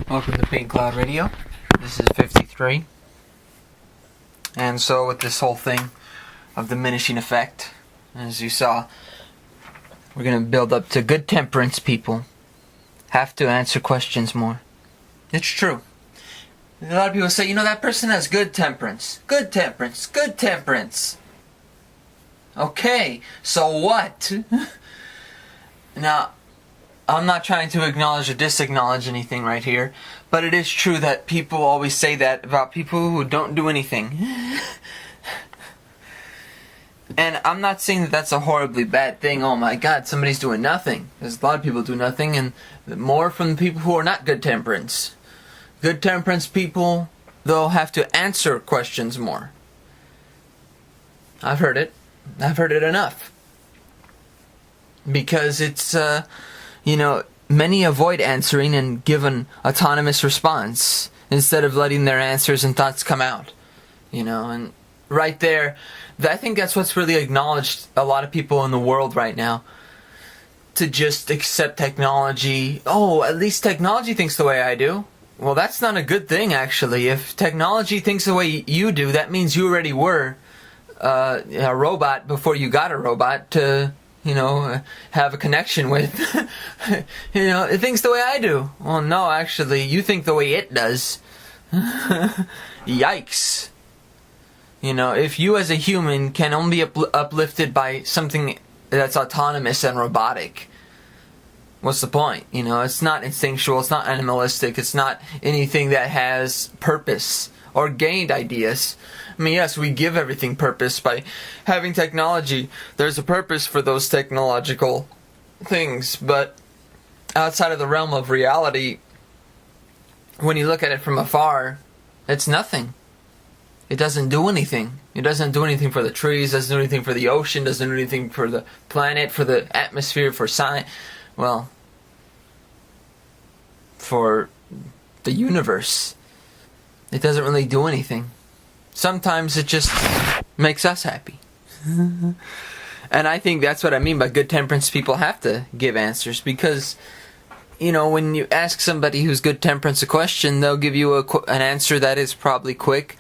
Welcome to Pink Cloud Radio. This is 53. And so with this whole thing of diminishing effect, as you saw, we're going to build up to good temperance people have to answer questions more. It's true. A lot of people say, that person has good temperance. Good temperance. Good temperance. Okay, so what? Now, I'm not trying to acknowledge or disacknowledge anything right here, but it is true that people always say that about people who don't do anything. And I'm not saying that that's a horribly bad thing. Oh my God, somebody's doing nothing. There's a lot of people do nothing, and more from the people who are not good temperance. Good temperance people, they'll have to answer questions more. I've heard it. I've heard it enough. Because it's, many avoid answering and give an autonomous response instead of letting their answers and thoughts come out. And right there, I think that's what's really acknowledged a lot of people in the world right now. To just accept technology. Oh, at least technology thinks the way I do. Well, that's not a good thing, actually. If technology thinks the way you do, that means you already were a robot before you got a robot to, have a connection with. It thinks the way I do. Well, no, actually, you think the way it does. Yikes. If you as a human can only be uplifted by something that's autonomous and robotic, what's the point? It's not instinctual, it's not animalistic, it's not anything that has purpose or gained ideas. I mean, yes, we give everything purpose by having technology. There's a purpose for those technological things, but outside of the realm of reality, when you look at it from afar, it's nothing. It doesn't do anything. It doesn't do anything for the trees, doesn't do anything for the ocean, doesn't do anything for the planet, for the atmosphere, for science. Well, for the universe. It doesn't really do anything. Sometimes it just makes us happy. And I think that's what I mean by good temperance people have to give answers, because when you ask somebody who's good temperance a question, they'll give you an answer that is probably quick,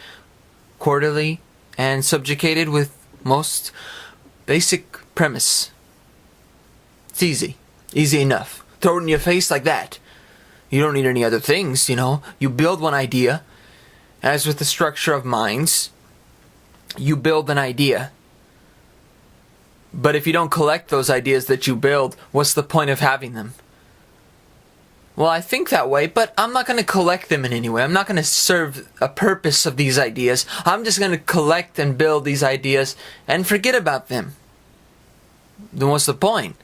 quarterly, and subjugated with most basic premise. It's easy enough. Throw it in your face like that. You don't need any other things. You build one idea. As with the structure of minds, you build an idea. But if you don't collect those ideas that you build, what's the point of having them? Well, I think that way, but I'm not going to collect them in any way. I'm not going to serve a purpose of these ideas. I'm just going to collect and build these ideas and forget about them. Then what's the point?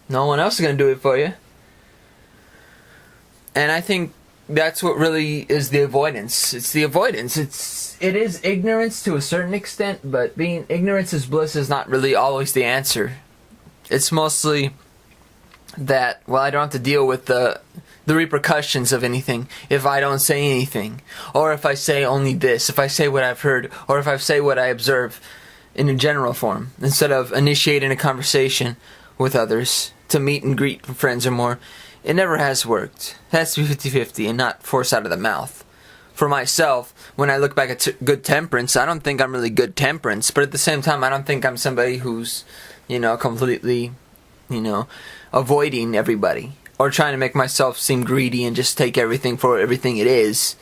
No one else is going to do it for you. And I think that's what really is the avoidance. It's the avoidance. It is ignorance to a certain extent, but being ignorance is bliss is not really always the answer. It's mostly that, I don't have to deal with the repercussions of anything if I don't say anything, or if I say only this, if I say what I've heard, or if I say what I observe in a general form, instead of initiating a conversation with others to meet and greet friends or more. It never has worked. It has to be 50-50 and not force out of the mouth. For myself, when I look back at good temperance, I don't think I'm really good temperance, but at the same time, I don't think I'm somebody who's, completely, avoiding everybody or trying to make myself seem greedy and just take everything for everything it is.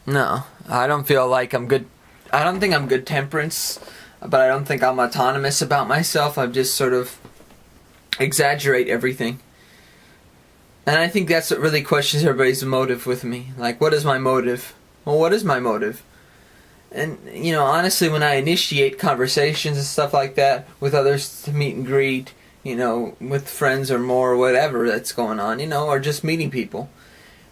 No, I don't feel like I'm good. I don't think I'm good temperance, but I don't think I'm autonomous about myself. I just sort of exaggerate everything. And I think that's what really questions everybody's motive with me. Like, what is my motive? Well, what is my motive? And, honestly, when I initiate conversations and stuff like that with others to meet and greet, with friends or more, whatever that's going on, or just meeting people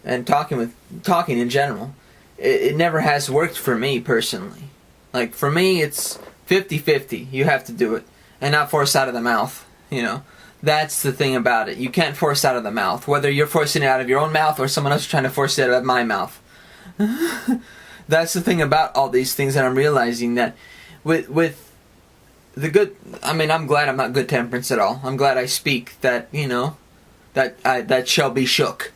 and talking in general, it never has worked for me personally. Like, for me, it's 50-50. You have to do it and not force out of the mouth, That's the thing about it. You can't force out of the mouth. Whether you're forcing it out of your own mouth or someone else trying to force it out of my mouth. That's the thing about all these things that I'm realizing, that with the good, I'm glad I'm not good temperance at all. I'm glad I speak that, that shall be shook.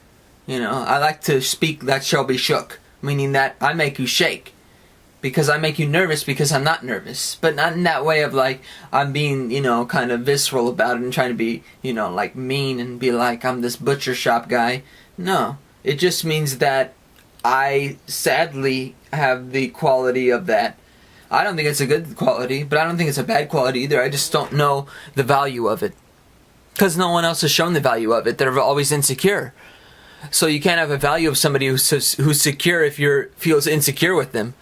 You know, I like to speak that shall be shook, meaning that I make you shake. Because I make you nervous because I'm not nervous. But not in that way of like, I'm being, kind of visceral about it and trying to be, like mean and be like, I'm this butcher shop guy. No. It just means that I sadly have the quality of that. I don't think it's a good quality, but I don't think it's a bad quality either. I just don't know the value of it. Because no one else has shown the value of it. They're always insecure. So you can't have a value of somebody who's secure if you feels insecure with them.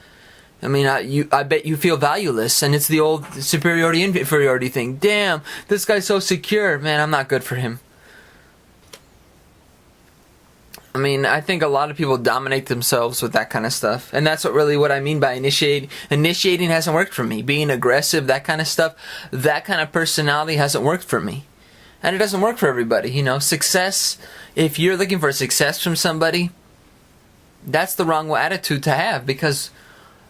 I mean, I bet you feel valueless, and it's the old superiority inferiority thing. Damn, this guy's so secure. Man, I'm not good for him. I mean, I think a lot of people dominate themselves with that kind of stuff, and that's what I mean by initiating. Initiating hasn't worked for me. Being aggressive, that kind of stuff, that kind of personality hasn't worked for me. And it doesn't work for everybody, Success, if you're looking for success from somebody, that's the wrong attitude to have, because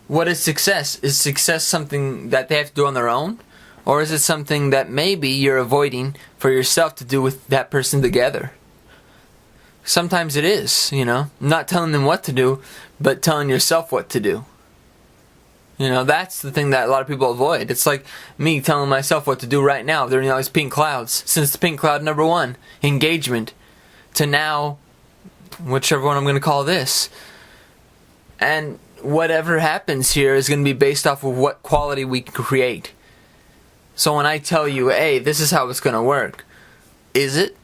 what is success? Is success something that they have to do on their own? Or is it something that maybe you're avoiding for yourself to do with that person together? Sometimes it is, Not telling them what to do, but telling yourself what to do. That's the thing that a lot of people avoid. It's like me telling myself what to do right now during all these pink clouds. Since the pink cloud number 1, engagement, to now, whichever one I'm going to call this. And whatever happens here is going to be based off of what quality we can create. So when I tell you, hey, this is how it's going to work, is it?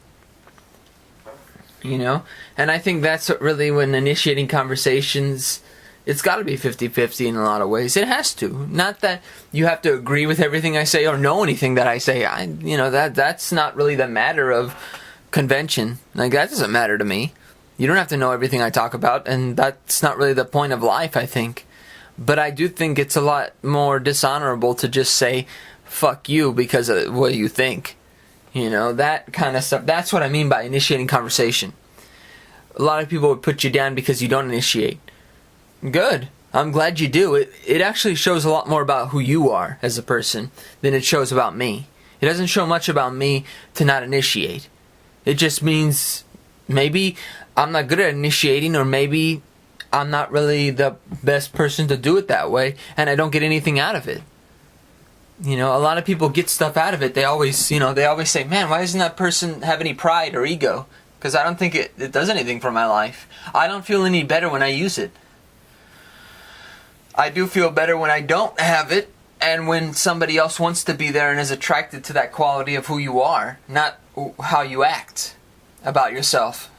And I think that's what really, when initiating conversations, it's got to be 50-50 in a lot of ways. It has to. Not that you have to agree with everything I say or know anything that I say. That's not really the matter of convention. Like, that doesn't matter to me. You don't have to know everything I talk about, and that's not really the point of life, I think. But I do think it's a lot more dishonorable to just say, fuck you, because of what you think. That kind of stuff. That's what I mean by initiating conversation. A lot of people would put you down because you don't initiate. Good. I'm glad you do. It actually shows a lot more about who you are as a person than it shows about me. It doesn't show much about me to not initiate. It just means maybe I'm not good at initiating, or maybe I'm not really the best person to do it that way, and I don't get anything out of it. A lot of people get stuff out of it. They always say, man, why doesn't that person have any pride or ego? Because I don't think it does anything for my life. I don't feel any better when I use it. I do feel better when I don't have it, and when somebody else wants to be there and is attracted to that quality of who you are, not how you act about yourself.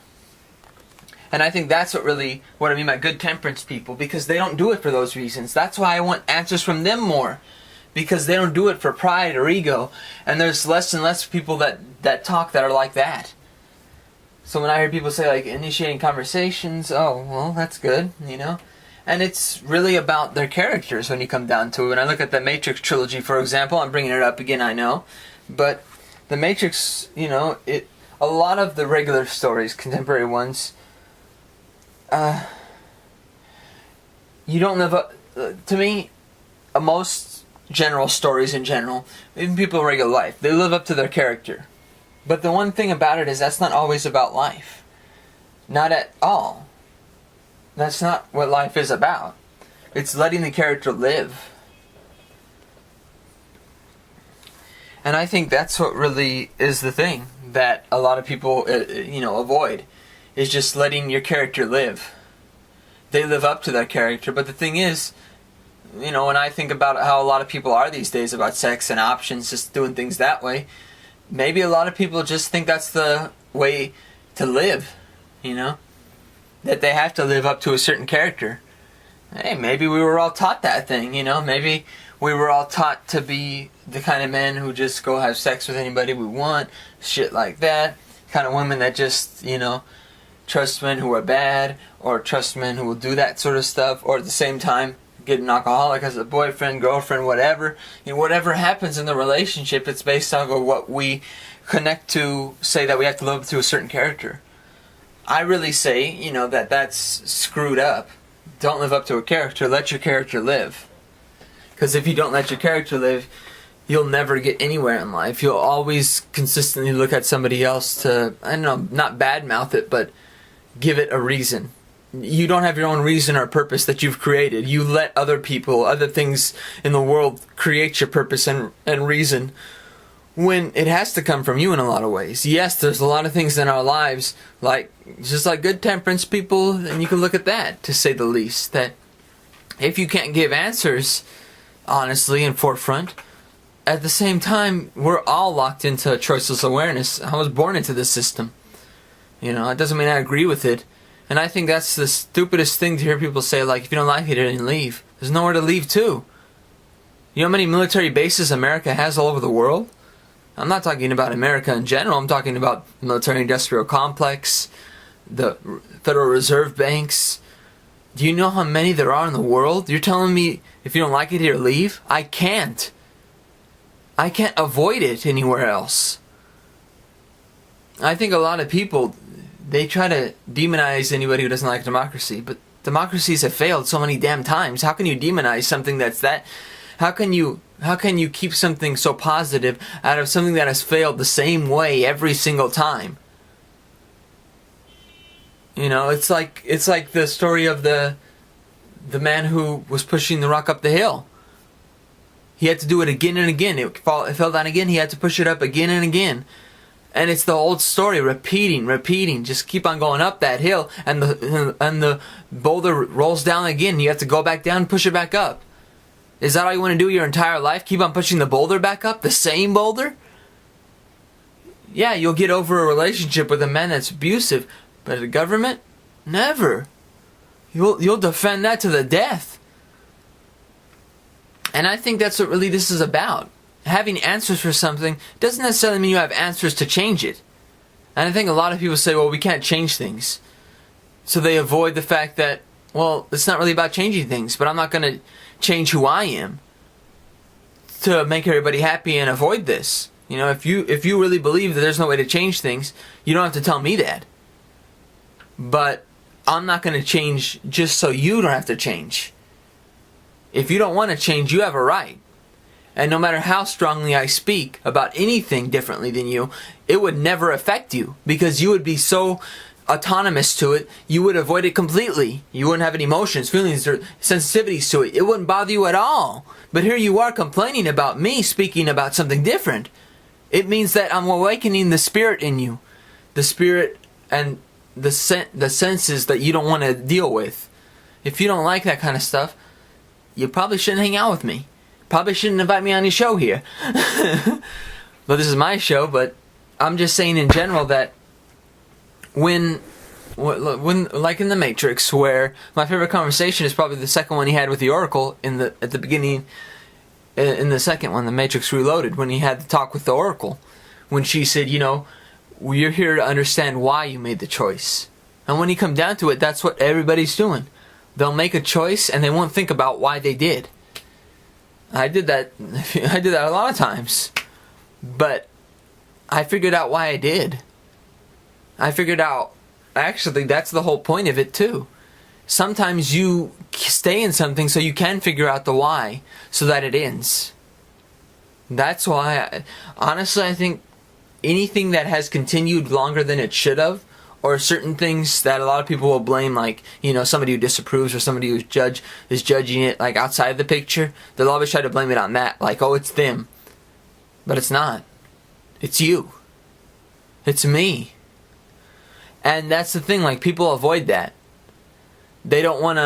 And I think that's what I mean by good temperance people, because they don't do it for those reasons. That's why I want answers from them more, because they don't do it for pride or ego, and there's less and less people that talk that are like that. So when I hear people say, like, initiating conversations, oh, well, that's good, And it's really about their characters when you come down to it. When I look at the Matrix trilogy, for example, I'm bringing it up again, I know, but the Matrix, a lot of the regular stories, contemporary ones, you don't live up, to me, most general stories in general, even people in regular life, they live up to their character. But the one thing about it is that's not always about life. Not at all. That's not what life is about. It's letting the character live. And I think that's what really is the thing that a lot of people, avoid, is just letting your character live. They live up to that character, but the thing is, when I think about how a lot of people are these days about sex and options, just doing things that way, maybe a lot of people just think that's the way to live, that they have to live up to a certain character. Hey, maybe we were all taught that thing, maybe we were all taught to be the kind of men who just go have sex with anybody we want, shit like that, kind of women that just, trust men who are bad, or trust men who will do that sort of stuff, or at the same time get an alcoholic as a boyfriend, girlfriend, whatever. Whatever happens in the relationship, it's based off of what we connect to, say that we have to live up to a certain character. I really say, that's screwed up. Don't live up to a character, let your character live. Because if you don't let your character live, you'll never get anywhere in life. You'll always consistently look at somebody else to, I don't know, not badmouth it, but give it a reason. You don't have your own reason or purpose that you've created. You let other people, other things in the world create your purpose and reason, when it has to come from you in a lot of ways. Yes, there's a lot of things in our lives, like just like good temperance people, and you can look at that, to say the least, that if you can't give answers honestly and forefront, at the same time, we're all locked into choiceless awareness. I was born into this system. You know, it doesn't mean I agree with it. And I think that's the stupidest thing to hear people say, like, if you don't like it, then leave. There's nowhere to leave to. You know how many military bases America has all over the world? I'm not talking about America in general. I'm talking about the military-industrial complex, the Federal Reserve banks. Do you know how many there are in the world? You're telling me if you don't like it here, leave? I can't. I can't avoid it anywhere else. I think a lot of people, they try to demonize anybody who doesn't like democracy, but democracies have failed so many damn times. How can you demonize something that's that? How can you keep something so positive out of something that has failed the same way every single time? You know, it's like the story of the man who was pushing the rock up the hill. He had to do it again and again. It fell down again. He had to push it up again and again. And it's the old story, repeating. Just keep on going up that hill, and the boulder rolls down again. You have to go back down and push it back up. Is that all you want to do your entire life? Keep on pushing the boulder back up? The same boulder? Yeah, you'll get over a relationship with a man that's abusive, but the government? Never. You'll defend that to the death. And I think that's what really this is about. Having answers for something doesn't necessarily mean you have answers to change it. And I think a lot of people say, well, we can't change things. So they avoid the fact that, well, it's not really about changing things, but I'm not going to change who I am to make everybody happy and avoid this. You know, if you really believe that there's no way to change things, you don't have to tell me that. But I'm not going to change just so you don't have to change. If you don't want to change, you have a right. And no matter how strongly I speak about anything differently than you, it would never affect you, because you would be so autonomous to it, you would avoid it completely. You wouldn't have any emotions, feelings, or sensitivities to it. It wouldn't bother you at all. But here you are complaining about me speaking about something different. It means that I'm awakening the spirit in you. The spirit and the senses that you don't want to deal with. If you don't like that kind of stuff, you probably shouldn't hang out with me. Probably shouldn't invite me on your show here. But this is my show, but I'm just saying in general that when like in the Matrix, where my favorite conversation is probably the second one he had with the Oracle at the beginning, in the second one, the Matrix Reloaded, when he had the talk with the Oracle, when she said, you know, you're here to understand why you made the choice. And when you come down to it, that's what everybody's doing. They'll make a choice and they won't think about why they did. I did that a lot of times. But I figured out why I did. I figured out, actually, that's the whole point of it too. Sometimes you stay in something so you can figure out the why, so that it ends. That's why, honestly, I think anything that has continued longer than it should have, or certain things that a lot of people will blame, like, you know, somebody who disapproves or somebody who's is judging it, like, outside of the picture, they'll always try to blame it on that, like, oh, it's them. But it's not. It's you. It's me. And that's the thing, like, people avoid that. They don't want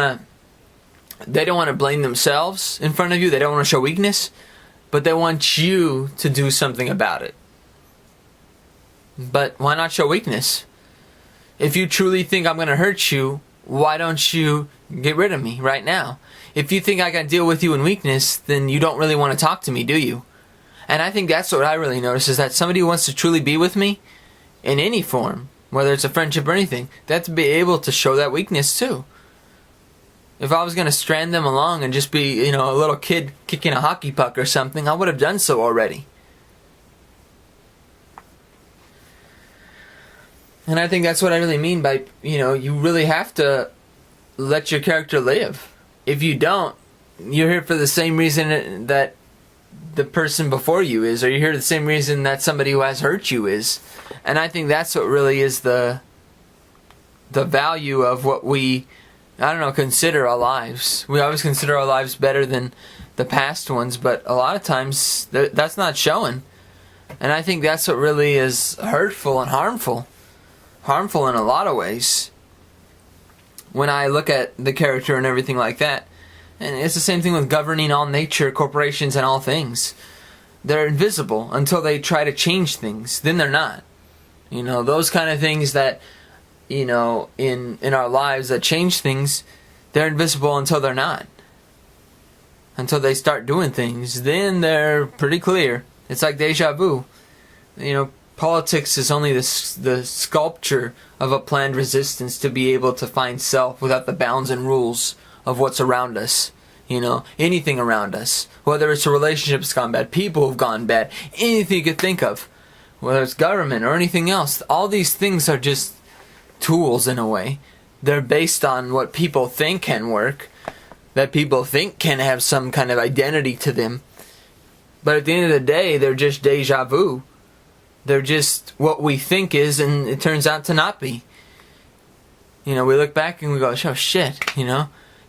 to blame themselves in front of you. They don't want to show weakness, but they want you to do something about it. But why not show weakness? If you truly think I'm going to hurt you, why don't you get rid of me right now? If you think I can deal with you in weakness, then you don't really want to talk to me, do you? And I think that's what I really notice, is that somebody who wants to truly be with me in any form, whether it's a friendship or anything, they have to be able to show that weakness too. If I was going to strand them along and just be, you know, a little kid kicking a hockey puck or something, I would have done so already. And I think that's what I really mean by, you know, you really have to let your character live. If you don't, you're here for the same reason that the person before you is, or you're here the same reason that somebody who has hurt you is. And I think that's what really is the value of what we, consider our lives. We always consider our lives better than the past ones, but a lot of times that's not showing. And I think that's what really is hurtful and harmful. Harmful in a lot of ways. When I look at the character and everything like that. And it's the same thing with governing all nature, corporations, and all things. They're invisible until they try to change things. Then they're not. Those kind of things that, in our lives that change things, they're invisible until they're not. Until they start doing things. Then they're pretty clear. It's like déjà vu. Politics is only the sculpture of a planned resistance to be able to find self without the bounds and rules of what's around us. Anything around us. Whether it's a relationship that's gone bad, people who've gone bad, anything you could think of. Whether it's government or anything else. All these things are just tools in a way. They're based on what people think can work. That people think can have some kind of identity to them. But at the end of the day, they're just déjà vu. They're just what we think is, and it turns out to not be. We look back and we go, oh shit,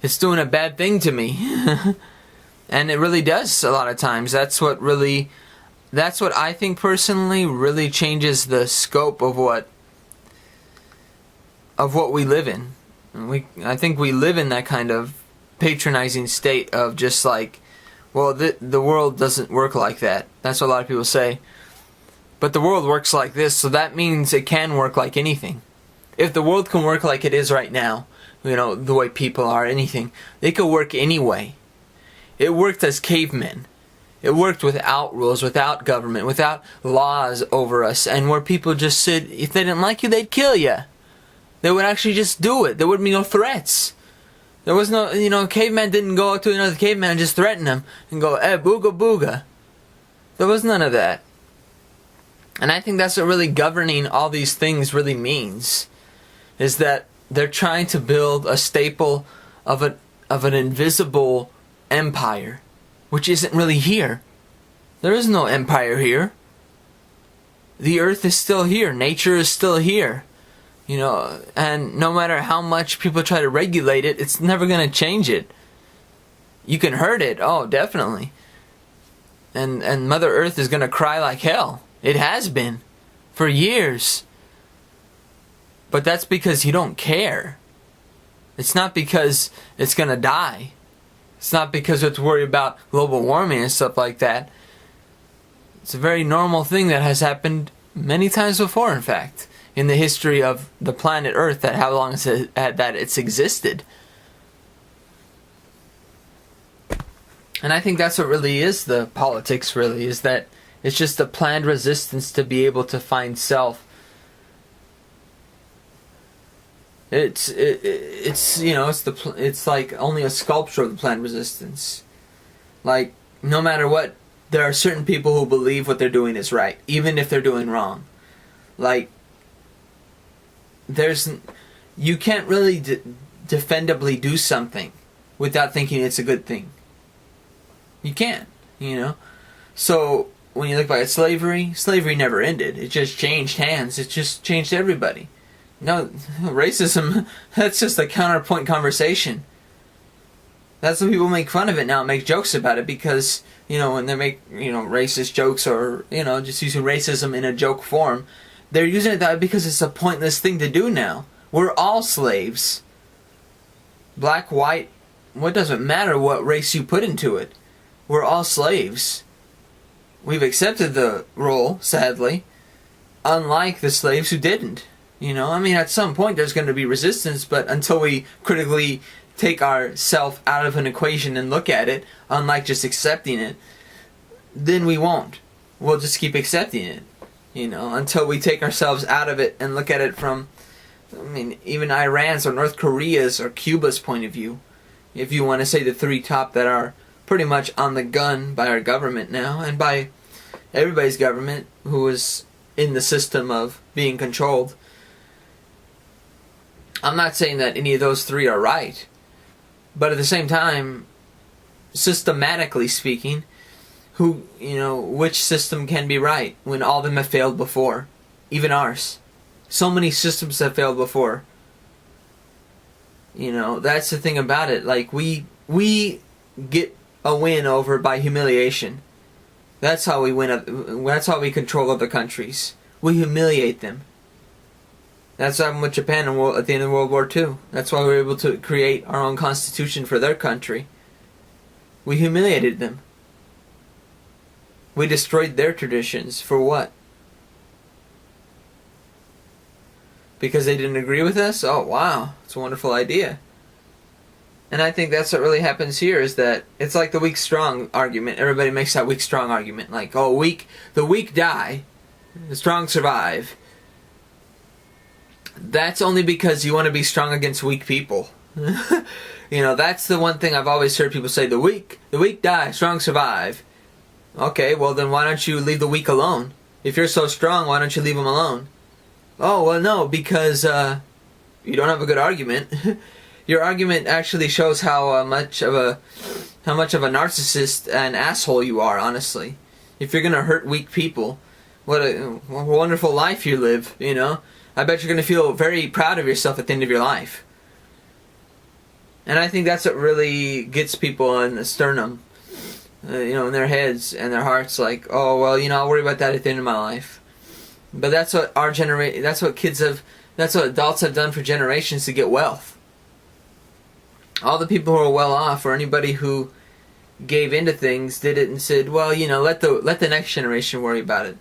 it's doing a bad thing to me. And it really does a lot of times. That's what I think personally really changes the scope of what we live in. I think we live in that kind of patronizing state of just like, well, the world doesn't work like that. That's what a lot of people say. But the world works like this, so that means it can work like anything. If the world can work like it is right now, the way people are, anything, they could work anyway. It worked as cavemen. It worked without rules, without government, without laws over us, and where people just said, if they didn't like you, they'd kill you. They would actually just do it. There would be no threats. There was no, caveman didn't go up to another caveman and just threaten him and go, booga booga. There was none of that. And I think that's what really governing all these things really means. Is that they're trying to build a staple of an invisible empire. Which isn't really here. There is no empire here. The earth is still here. Nature is still here. And no matter how much people try to regulate it, it's never going to change it. You can hurt it, oh, definitely. And Mother Earth is going to cry like hell. It has been. For years. But that's because you don't care. It's not because it's going to die. It's not because we have to worry about global warming and stuff like that. It's a very normal thing that has happened many times before, in fact. In the history of the planet Earth, that how long it's existed. And I think that's what really is the politics, really, is that it's just a planned resistance to be able to find self. It's like only a sculpture of the planned resistance. Like, no matter what, there are certain people who believe what they're doing is right, even if they're doing wrong. Like, you can't really defendably do something without thinking it's a good thing. You can't, So, when you look back at slavery never ended. It just changed hands. It just changed everybody. No, racism, that's just a counterpoint conversation. That's when people make fun of it now and make jokes about it because, when they make, racist jokes or, just using racism in a joke form, they're using it because it's a pointless thing to do now. We're all slaves. Black, white, what does it matter what race you put into it? We're all slaves. We've accepted the role, sadly, unlike the slaves who didn't. At some point there's going to be resistance, but until we critically take ourself out of an equation and look at it, unlike just accepting it, then we won't. We'll just keep accepting it. Until we take ourselves out of it and look at it from, even Iran's or North Korea's or Cuba's point of view. If you want to say the three top that are pretty much on the gun by our government now, and by everybody's government who is in the system of being controlled. I'm not saying that any of those three are right, but at the same time, systematically speaking, which system can be right when all of them have failed before, even ours. So many systems have failed before. That's the thing about it. Like, we get a win over by humiliation. That's how we win. That's how we control other countries. We humiliate them. That's what happened with Japan at the end of World War II. That's why we were able to create our own constitution for their country. We humiliated them. We destroyed their traditions. For what? Because they didn't agree with us? Oh, wow. It's a wonderful idea. And I think that's what really happens here, is that it's like the weak strong argument. Everybody makes that weak strong argument. Like, oh, the weak die, the strong survive. That's only because you want to be strong against weak people. That's the one thing I've always heard people say. The weak die, strong survive. Okay, well then why don't you leave the weak alone? If you're so strong, why don't you leave them alone? Oh, well no, because you don't have a good argument. Your argument actually shows how much of a narcissist and asshole you are, honestly. If you're gonna hurt weak people, what a wonderful life you live, I bet you're gonna feel very proud of yourself at the end of your life. And I think that's what really gets people in the sternum, in their heads and their hearts, like, oh, well, I'll worry about that at the end of my life. But that's what that's what adults have done for generations to get wealth. All the people who are well off, or anybody who gave into things, did it and said, well, let the next generation worry about it.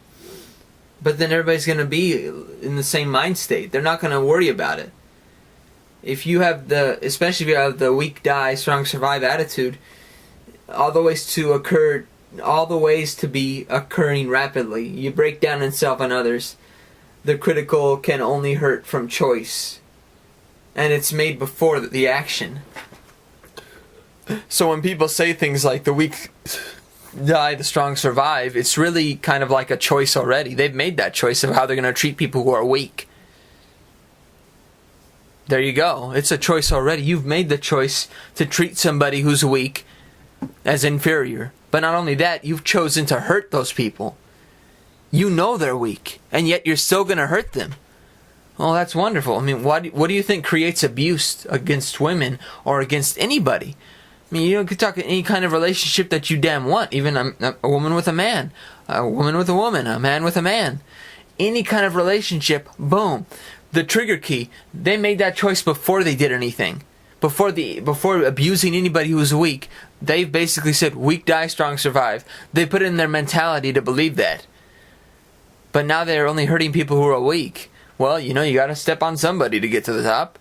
But then everybody's going to be in the same mind state. They're not going to worry about it. Especially if you have the weak die, strong survive attitude, all the ways to be occurring rapidly. You break down in self and others. The critical can only hurt from choice. And it's made before the action. So when people say things like the weak die, the strong survive, it's really kind of like a choice already. They've made that choice of how they're going to treat people who are weak. There you go. It's a choice already. You've made the choice to treat somebody who's weak as inferior. But not only that, you've chosen to hurt those people. You know they're weak, and yet you're still going to hurt them. Well, that's wonderful. I mean, what do you think creates abuse against women or against anybody? I mean, you could talk any kind of relationship that you damn want. Even a woman with a man, a woman with a woman, a man with a man. Any kind of relationship, boom. The trigger key, they made that choice before they did anything. Before abusing anybody who was weak, they basically said, weak die, strong survive. They put it in their mentality to believe that. But now they're only hurting people who are weak. Well, you got to step on somebody to get to the top.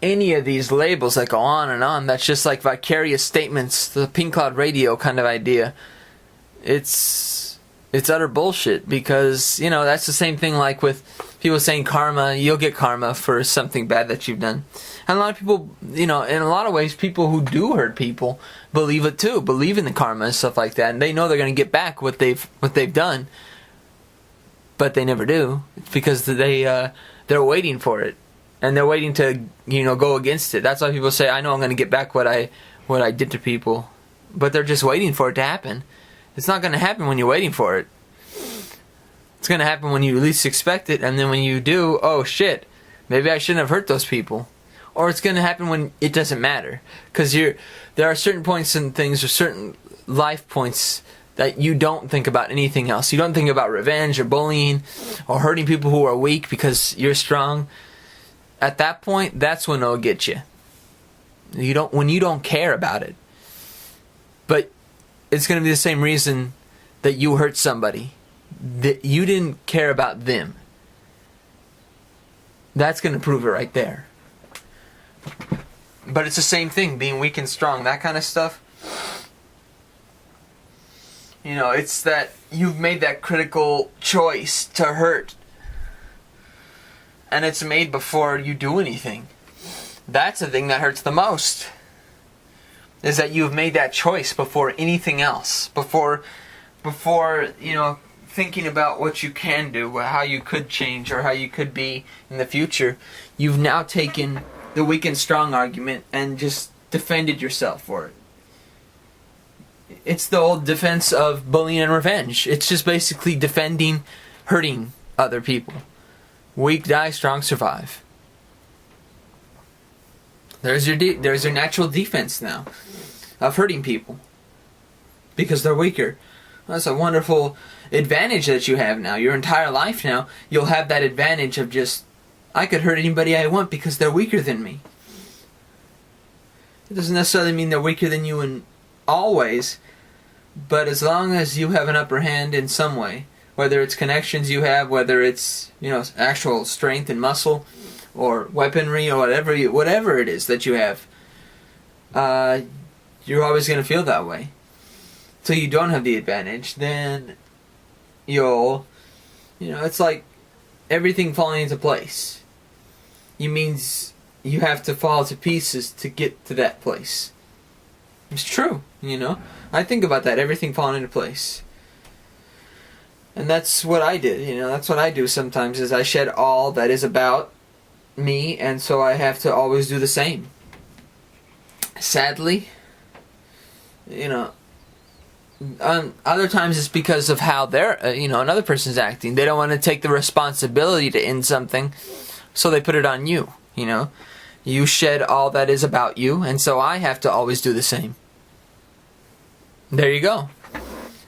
Any of these labels that go on and on, that's just like vicarious statements, the Pink Cloud Radio kind of idea. It's utter bullshit, because, that's the same thing like with people saying karma, you'll get karma for something bad that you've done. And a lot of people, in a lot of ways, people who do hurt people believe it too, believe in the karma and stuff like that, and they know they're going to get back what they've done. But they never do. It's because they're waiting for it. And they're waiting to, go against it. That's why people say, I know I'm going to get back what I did to people. But they're just waiting for it to happen. It's not going to happen when you're waiting for it. It's going to happen when you least expect it. And then when you do, oh shit, maybe I shouldn't have hurt those people. Or it's going to happen when it doesn't matter. Because there are certain points in things, or certain life points, that you don't think about anything else. You don't think about revenge or bullying or hurting people who are weak because you're strong. At that point, that's when it'll get you. When you don't care about it. But it's going to be the same reason that you hurt somebody. That you didn't care about them. That's going to prove it right there. But it's the same thing, being weak and strong, that kind of stuff. It's that you've made that critical choice to hurt. And it's made before you do anything. That's the thing that hurts the most. Is that you've made that choice before anything else. Before thinking about what you can do, how you could change, or how you could be in the future. You've now taken the weak and strong argument and just defended yourself for it. It's the old defense of bullying and revenge. It's just basically defending hurting other people. Weak die, strong survive. There's your natural defense now of hurting people because they're weaker. That's a wonderful advantage that you have now. Your entire life now, you'll have that advantage of just, I could hurt anybody I want because they're weaker than me. It doesn't necessarily mean they're weaker than you in all ways, but as long as you have an upper hand in some way, whether it's connections you have, whether it's, actual strength and muscle, or weaponry, or whatever it is that you have, you're always going to feel that way. Till you don't have the advantage, then it's like everything falling into place. It means you have to fall to pieces to get to that place. It's true, I think about that, everything falling into place. And that's what I did, that's what I do sometimes, is I shed all that is about me, and so I have to always do the same. Sadly, other times it's because of how they're, another person's acting. They don't want to take the responsibility to end something, so they put it on you, You shed all that is about you, and so I have to always do the same. There you go.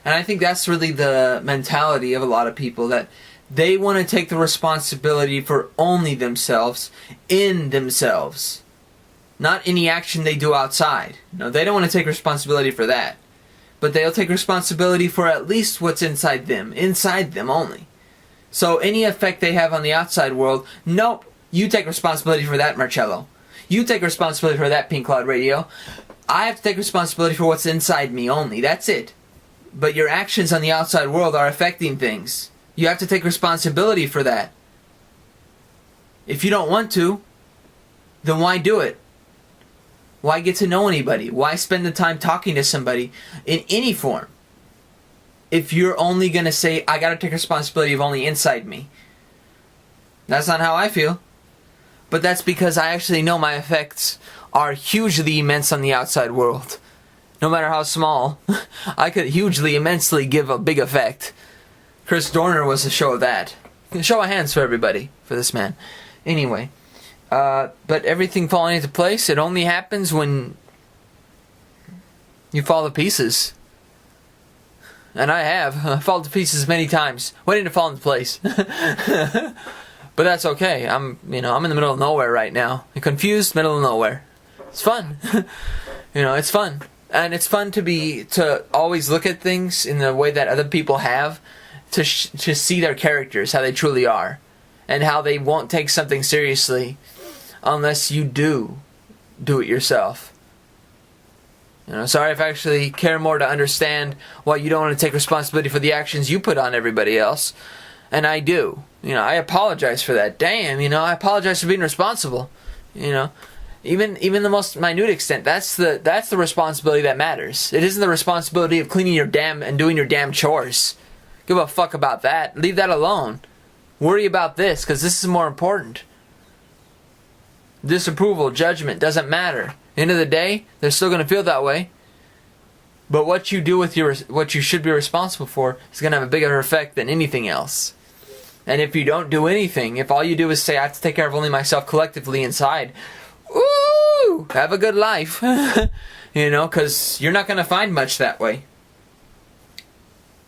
And I think that's really the mentality of a lot of people, that they want to take the responsibility for only themselves, in themselves. Not any action they do outside. No, they don't want to take responsibility for that. But they'll take responsibility for at least what's inside them only. So any effect they have on the outside world, nope, you take responsibility for that, Marcello. You take responsibility for that, Pink Cloud Radio. I have to take responsibility for what's inside me only. That's it. But your actions on the outside world are affecting things. You have to take responsibility for that. If you don't want to, then why do it? Why get to know anybody? Why spend the time talking to somebody in any form? If you're only going to say, I got to take responsibility of only inside me. That's not how I feel. But that's because I actually know my effects are hugely immense on the outside world. No matter how small, I could hugely, immensely give a big effect. Chris Dorner was a show of that. Show of hands for everybody, for this man. Anyway, but everything falling into place, it only happens when you fall to pieces. And I have fallen to pieces many times, waiting to fall into place. But that's okay. I'm in the middle of nowhere right now. I'm confused, middle of nowhere. It's fun. It's fun. And it's fun to always look at things in the way that other people have, to see their characters, how they truly are, and how they won't take something seriously unless you do it yourself. Sorry if I actually care more to understand why you don't want to take responsibility for the actions you put on everybody else, and I do. I apologize for that. Damn, I apologize for being responsible. Even the most minute extent, that's the responsibility that matters. It isn't the responsibility of cleaning your and doing your damn chores. Give a fuck about that. Leave that alone. Worry about this, because this is more important. Disapproval, judgment, doesn't matter. End of the day, they're still going to feel that way. But what you do with what you should be responsible for is going to have a bigger effect than anything else. And if you don't do anything, if all you do is say, I have to take care of only myself collectively inside, ooh, have a good life. Because you're not going to find much that way.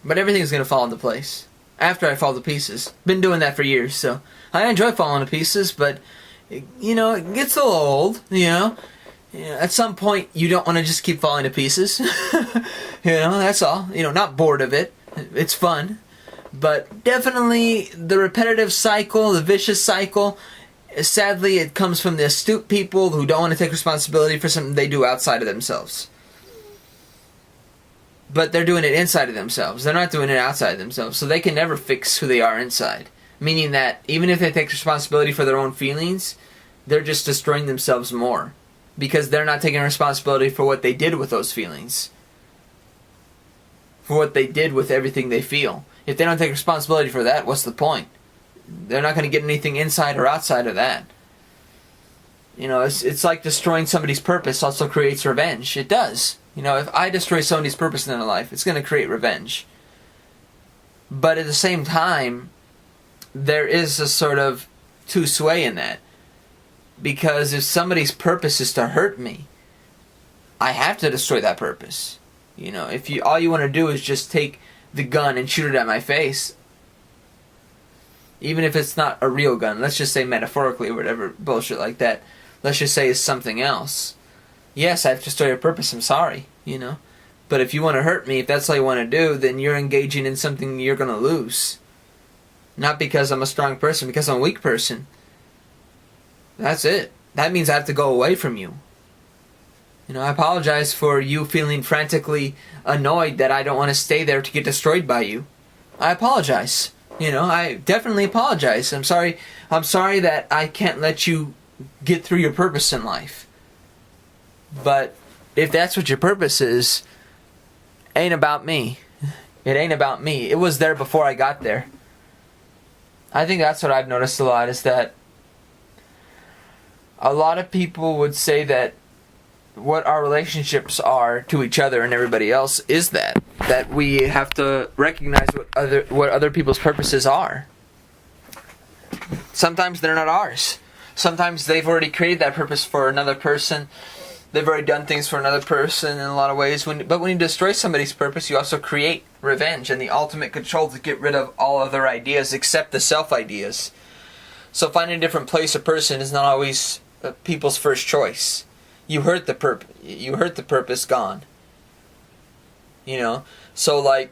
But everything's going to fall into place after I fall to pieces. Been doing that for years, so I enjoy falling to pieces, but, it gets a little old, At some point, you don't want to just keep falling to pieces. That's all. Not bored of it. It's fun. But definitely the repetitive cycle, the vicious cycle, sadly, it comes from the astute people who don't want to take responsibility for something they do outside of themselves. But they're doing it inside of themselves. They're not doing it outside of themselves. So they can never fix who they are inside. Meaning that even if they take responsibility for their own feelings, they're just destroying themselves more. Because they're not taking responsibility for what they did with those feelings. For what they did with everything they feel. If they don't take responsibility for that, what's the point? They're not going to get anything inside or outside of that. It's like destroying somebody's purpose also creates revenge. It does. You know, if I destroy somebody's purpose in their life, it's going to create revenge. But at the same time, there is a sort of two-sway in that. Because if somebody's purpose is to hurt me, I have to destroy that purpose. You know, if all you want to do is just take the gun and shoot it at my face, even if it's not a real gun, let's just say metaphorically or whatever bullshit like that, let's just say it's something else. Yes, I have to destroy your purpose, I'm sorry, you know. But if you want to hurt me, if that's all you want to do, then you're engaging in something you're going to lose. Not because I'm a strong person, because I'm a weak person. That's it. That means I have to go away from you. You know, I apologize for you feeling frantically annoyed that I don't want to stay there to get destroyed by you. I apologize. You know, I definitely apologize. I'm sorry that I can't let you get through your purpose in life. But if that's what your purpose is, ain't about me. It ain't about me. It was there before I got there. I think that's what I've noticed a lot, is that a lot of people would say that what our relationships are to each other and everybody else is that we have to recognize what other people's purposes are. Sometimes they're not ours. Sometimes they've already created that purpose for another person. They've already done things for another person in a lot of ways. But when you destroy somebody's purpose, you also create revenge and the ultimate control to get rid of all other ideas except the self ideas. So finding a different place or person is not always people's first choice. You hurt the purpose, gone. You know? So like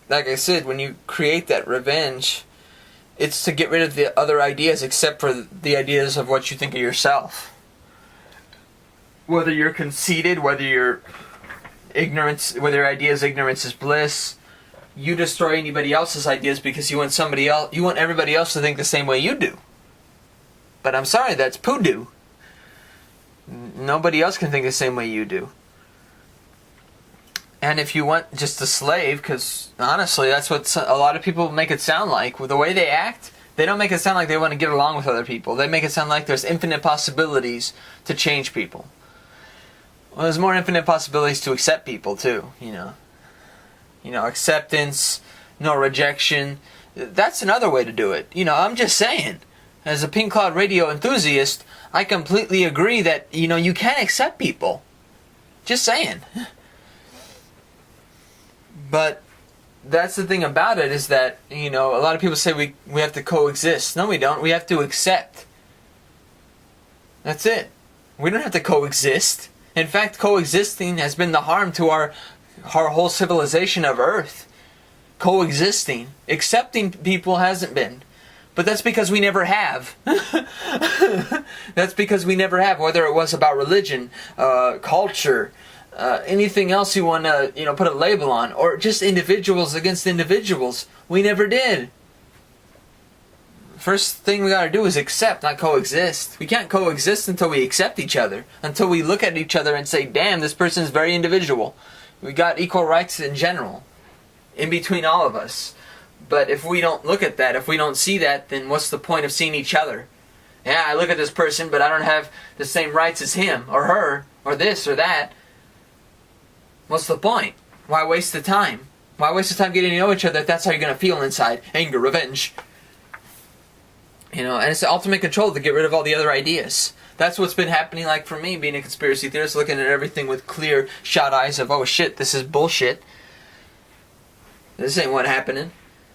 I said, when you create that revenge, it's to get rid of the other ideas except for the ideas of what you think of yourself. Whether you're conceited, whether your idea is ignorance is bliss, you destroy anybody else's ideas because you want everybody else to think the same way you do. But I'm sorry, that's poodoo. Nobody else can think the same way you do. And if you want just a slave, because honestly, that's what a lot of people make it sound like. With the way they act, they don't make it sound like they want to get along with other people. They make it sound like there's infinite possibilities to change people. Well, there's more infinite possibilities to accept people too, you know. You know, acceptance, no rejection. That's another way to do it. You know, I'm just saying. As a Pink Cloud Radio enthusiast, I completely agree that, you know, you can accept people. Just saying. But that's the thing about it, is that, you know, a lot of people say we have to coexist. No, we don't. We have to accept. That's it. We don't have to coexist. In fact, coexisting has been the harm to our whole civilization of Earth. Coexisting. Accepting people hasn't been. But that's because we never have. That's because we never have. Whether it was about religion, culture, anything else you want to, you know, put a label on, or just individuals against individuals, we never did. First thing we got to do is accept, not coexist. We can't coexist until we accept each other. Until we look at each other and say, damn, this person's very individual. We got equal rights in general, in between all of us. But if we don't look at that, if we don't see that, then what's the point of seeing each other? Yeah, I look at this person, but I don't have the same rights as him, or her, or this, or that. What's the point? Why waste the time? Why waste the time getting to know each other if that's how you're going to feel inside? Anger, revenge. You know, and it's the ultimate control to get rid of all the other ideas. That's what's been happening, like for me, being a conspiracy theorist, looking at everything with clear, shot eyes of, oh shit, this is bullshit. This ain't what happening.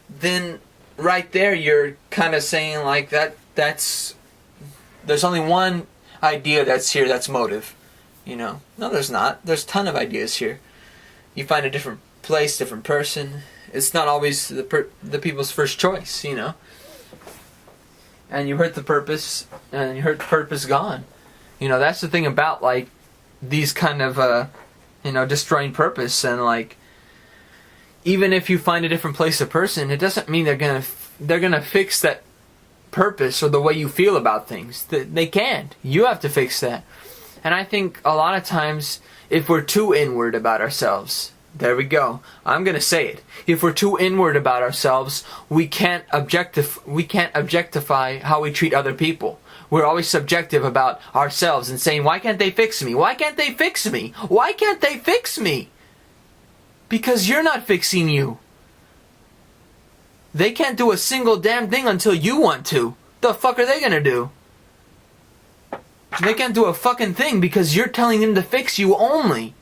Then right there you're kind of saying like there's only one idea that's here, that's motive. You know, no, there's not. There's a ton of ideas here. You find a different place, different person. It's not always the people's first choice, you know. And you hurt the purpose, and you hurt the purpose, gone. You know, that's the thing about like these kind of you know, destroying purpose. And like, even if you find a different place or person, it doesn't mean they're gonna fix that purpose or the way you feel about things. They can't. You have to fix that. And I think a lot of times, if we're too inward about ourselves, There we go. I'm gonna say it. If we're too inward about ourselves, we can't objectify how we treat other people. We're always subjective about ourselves and saying, why can't they fix me? Why can't they fix me? Why can't they fix me? Because you're not fixing you. They can't do a single damn thing until you want to. The fuck are they gonna do? They can't do a fucking thing because you're telling them to fix you only.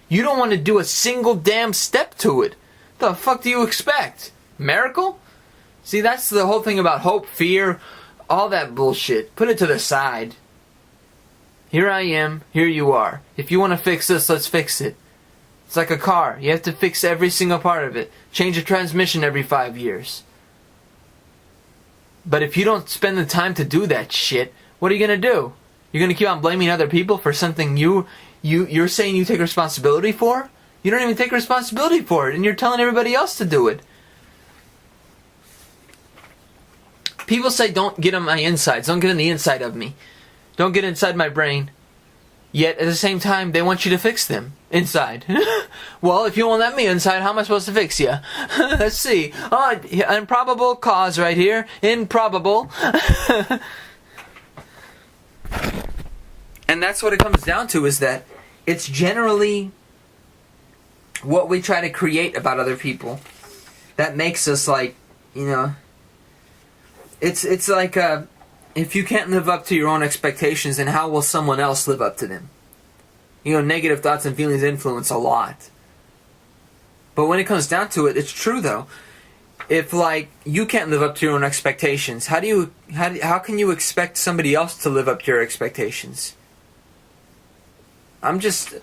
You don't want to do a single damn step to it. The fuck do you expect? Miracle? See, that's the whole thing about hope, fear, all that bullshit. Put it to the side. Here I am, here you are. If you want to fix this, let's fix it. It's like a car. You have to fix every single part of it. Change a transmission every 5 years. But if you don't spend the time to do that shit, what are you going to do? You're going to keep on blaming other people for something you're saying you take responsibility for? You don't even take responsibility for it, and you're telling everybody else to do it. People say don't get on my insides, don't get on the inside of me. Don't get inside my brain. Yet, at the same time, they want you to fix them inside. Well, if you won't let me inside, how am I supposed to fix you? Let's see. Oh, improbable cause right here. Improbable. And that's what it comes down to, is that it's generally what we try to create about other people that makes us like, you know, it's like if you can't live up to your own expectations, then how will someone else live up to them? You know, negative thoughts and feelings influence a lot. But when it comes down to it, it's true though. If like you can't live up to your own expectations, how can you expect somebody else to live up to your expectations? I'm just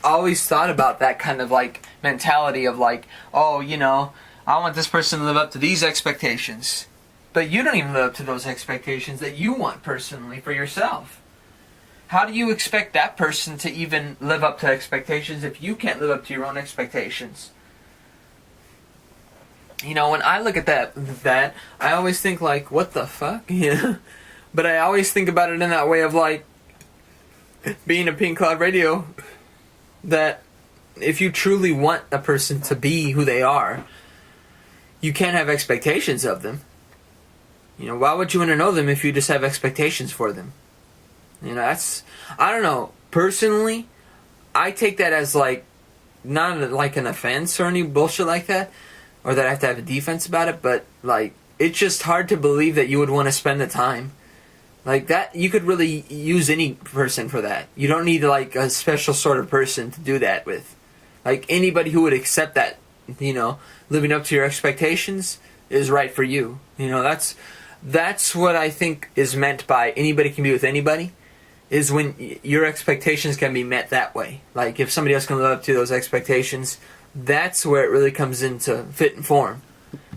always thought about that kind of like mentality of like, oh, you know, I want this person to live up to these expectations. But you don't even live up to those expectations that you want personally for yourself. How do you expect that person to even live up to expectations if you can't live up to your own expectations? You know, when I look at that, I always think like, what the fuck? Yeah. But I always think about it in that way of like, being a Pink Cloud Radio, that if you truly want a person to be who they are, you can't have expectations of them. You know, why would you want to know them if you just have expectations for them? You know, that's, I don't know, personally, I take that as like, not like an offense or any bullshit like that, or that I have to have a defense about it, but like, it's just hard to believe that you would want to spend the time. Like that, you could really use any person for that. You don't need like a special sort of person to do that with. Like anybody who would accept that, you know, living up to your expectations is right for you. You know, that's what I think is meant by anybody can be with anybody, is when your expectations can be met that way. Like if somebody else can live up to those expectations, that's where it really comes into fit and form,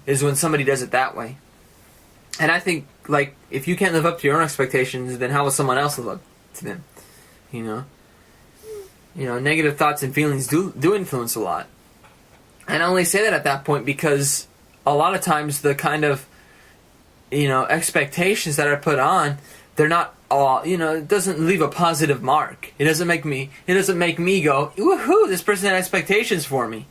is when somebody does it that way. And I think, like, if you can't live up to your own expectations, then how will someone else live up to them? You know, negative thoughts and feelings do influence a lot. And I only say that at that point because a lot of times the kind of, you know, expectations that are put on, they're not all, you know, it doesn't leave a positive mark. It doesn't make me go, woohoo, this person had expectations for me.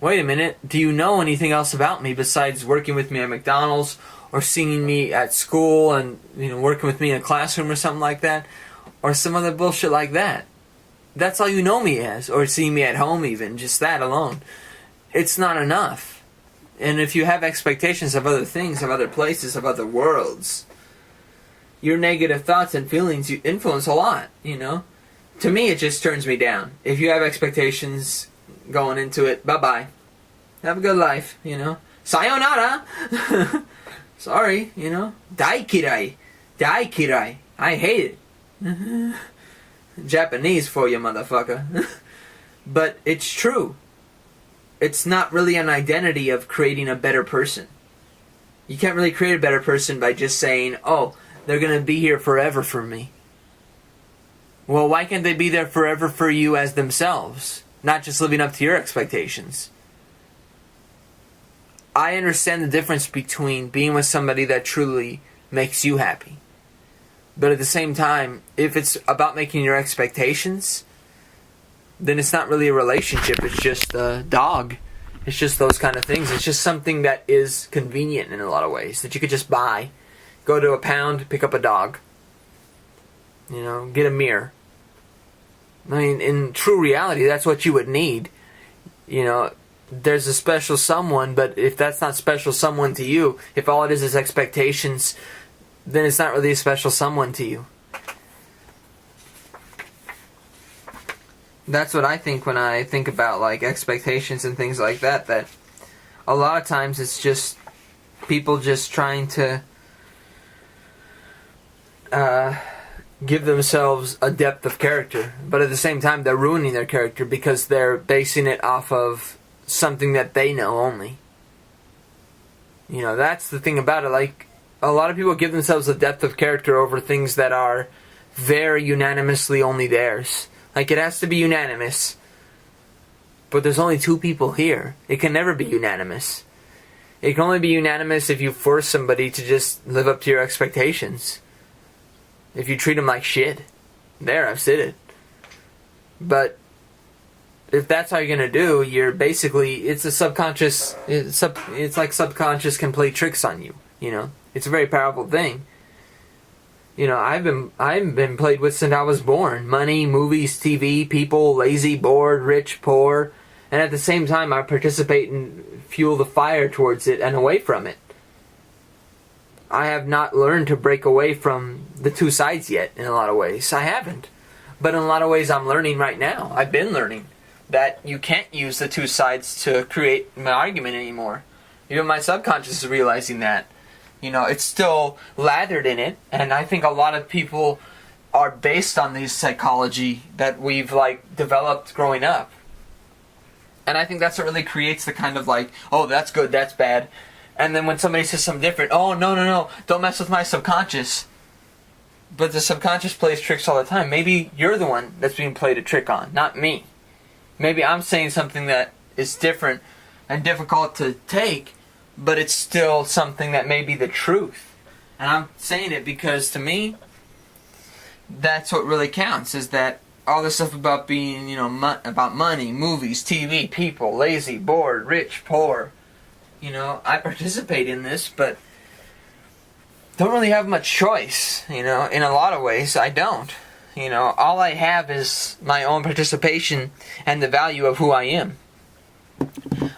Wait a minute, do you know anything else about me besides working with me at McDonald's or seeing me at school and, you know, working with me in a classroom or something like that? Or some other bullshit like that. That's all you know me as. Or seeing me at home even, just that alone. It's not enough. And if you have expectations of other things, of other places, of other worlds, your negative thoughts and feelings you influence a lot, you know? To me, it just turns me down. If you have expectations going into it, bye-bye. Have a good life, you know. Sayonara! Sorry, you know. Daikirai. Daikirai. I hate it. Japanese for you, motherfucker. But it's true. It's not really an identity of creating a better person. You can't really create a better person by just saying, oh, they're going to be here forever for me. Well, why can't they be there forever for you as themselves? Not just living up to your expectations. I understand the difference between being with somebody that truly makes you happy. But at the same time, if it's about making your expectations, then it's not really a relationship. It's just a dog. It's just those kind of things. It's just something that is convenient in a lot of ways, that you could just buy. Go to a pound, pick up a dog. Get a mirror. I mean, in true reality, that's what you would need. There's a special someone, but if that's not special someone to you, if all it is expectations, then it's not really a special someone to you. That's what I think when I think about like expectations and things like that, that a lot of times it's just people just trying to give themselves a depth of character, but at the same time they're ruining their character because they're basing it off of something that they know only. That's the thing about it. Like, a lot of people give themselves a depth of character over things that are very unanimously only theirs. Like, it has to be unanimous, but there's only two people here. It can never be unanimous. It can only be unanimous if you force somebody to just live up to your expectations. If you treat them like shit. There, I've said it. But if that's how you're going to do, you're basically, it's a subconscious, it's like subconscious can play tricks on you, It's a very powerful thing. I've been played with since I was born. Money, movies, TV, people, lazy, bored, rich, poor. And at the same time, I participate and fuel the fire towards it and away from it. I have not learned to break away from the two sides yet, in a lot of ways. I haven't. But in a lot of ways, I'm learning right now. I've been learning that you can't use the two sides to create an argument anymore. Even my subconscious is realizing that. It's still lathered in it, and I think a lot of people are based on this psychology that we've, developed growing up. And I think that's what really creates the kind of oh, that's good, that's bad. And then when somebody says something different, oh, no, don't mess with my subconscious. But the subconscious plays tricks all the time. Maybe you're the one that's being played a trick on, not me. Maybe I'm saying something that is different and difficult to take, but it's still something that may be the truth. And I'm saying it because, to me, that's what really counts, is that all this stuff about being, about money, movies, TV, people, lazy, bored, rich, poor, I participate in this, but don't really have much choice, in a lot of ways. I don't. All I have is my own participation and the value of who I am.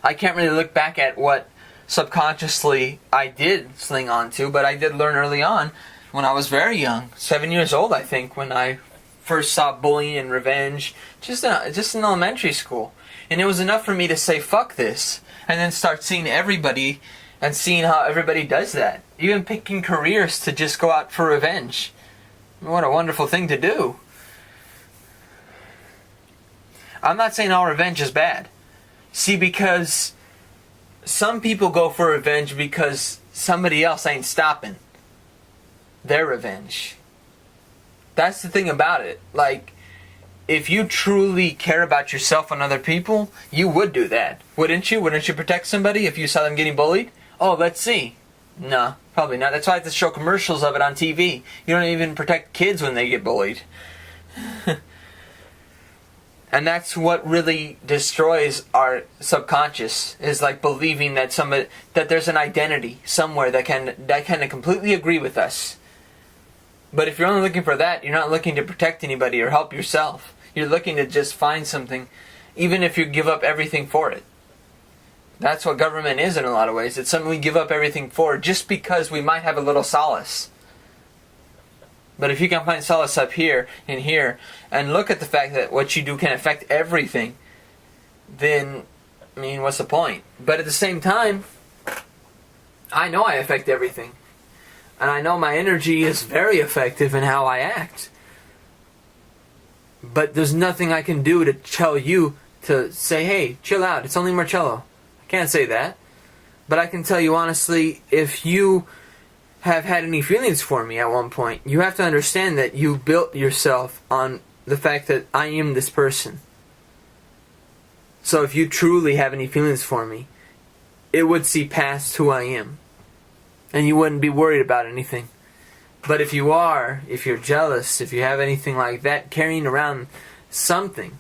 I can't really look back at what subconsciously I did sling onto, but I did learn early on when I was very young, 7 years old, I think, when I first saw bullying and revenge, just in elementary school. And it was enough for me to say, fuck this, and then start seeing everybody and seeing how everybody does that. Even picking careers to just go out for revenge. What a wonderful thing to do. I'm not saying all revenge is bad. See, because some people go for revenge because somebody else ain't stopping their revenge. That's the thing about it. If you truly care about yourself and other people, you would do that. Wouldn't you? Wouldn't you protect somebody if you saw them getting bullied? Oh, let's see. No, probably not. That's why I have to show commercials of it on TV. You don't even protect kids when they get bullied. And that's what really destroys our subconscious, is believing that that there's an identity somewhere that can completely agree with us. But if you're only looking for that, you're not looking to protect anybody or help yourself. You're looking to just find something, even if you give up everything for it. That's what government is in a lot of ways. It's something we give up everything for just because we might have a little solace. But if you can find solace up here and here, and look at the fact that what you do can affect everything, then, what's the point? But at the same time, I know I affect everything. And I know my energy is very effective in how I act. But there's nothing I can do to tell you to say, hey, chill out, it's only Marcello. I can't say that. But I can tell you honestly, if you have had any feelings for me at one point, you have to understand that you built yourself on the fact that I am this person. So if you truly have any feelings for me, it would see past who I am. And you wouldn't be worried about anything. But if you're jealous, if you have anything like that, carrying around something,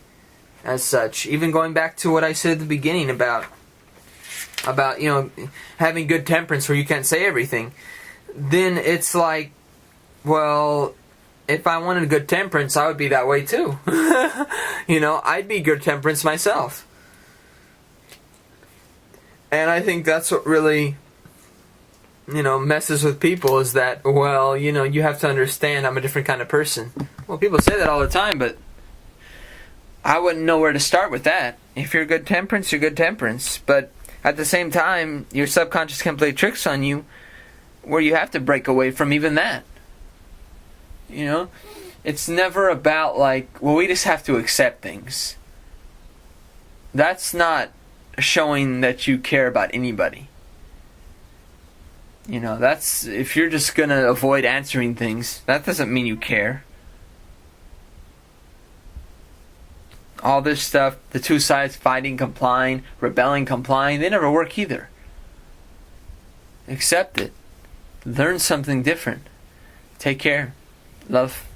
as such. Even going back to what I said at the beginning about having good temperance where you can't say everything. Then it's like, well, if I wanted good temperance, I would be that way too. I'd be good temperance myself. And I think that's what really, messes with people, is that, well, you have to understand I'm a different kind of person. Well, people say that all the time, but I wouldn't know where to start with that. If you're good temperance, you're good temperance. But at the same time, your subconscious can play tricks on you where you have to break away from even that. It's never about we just have to accept things. That's not showing that you care about anybody. That's, if you're just gonna avoid answering things, that doesn't mean you care. All this stuff, the two sides fighting, complying, rebelling, complying, they never work either. Accept it. Learn something different. Take care. Love.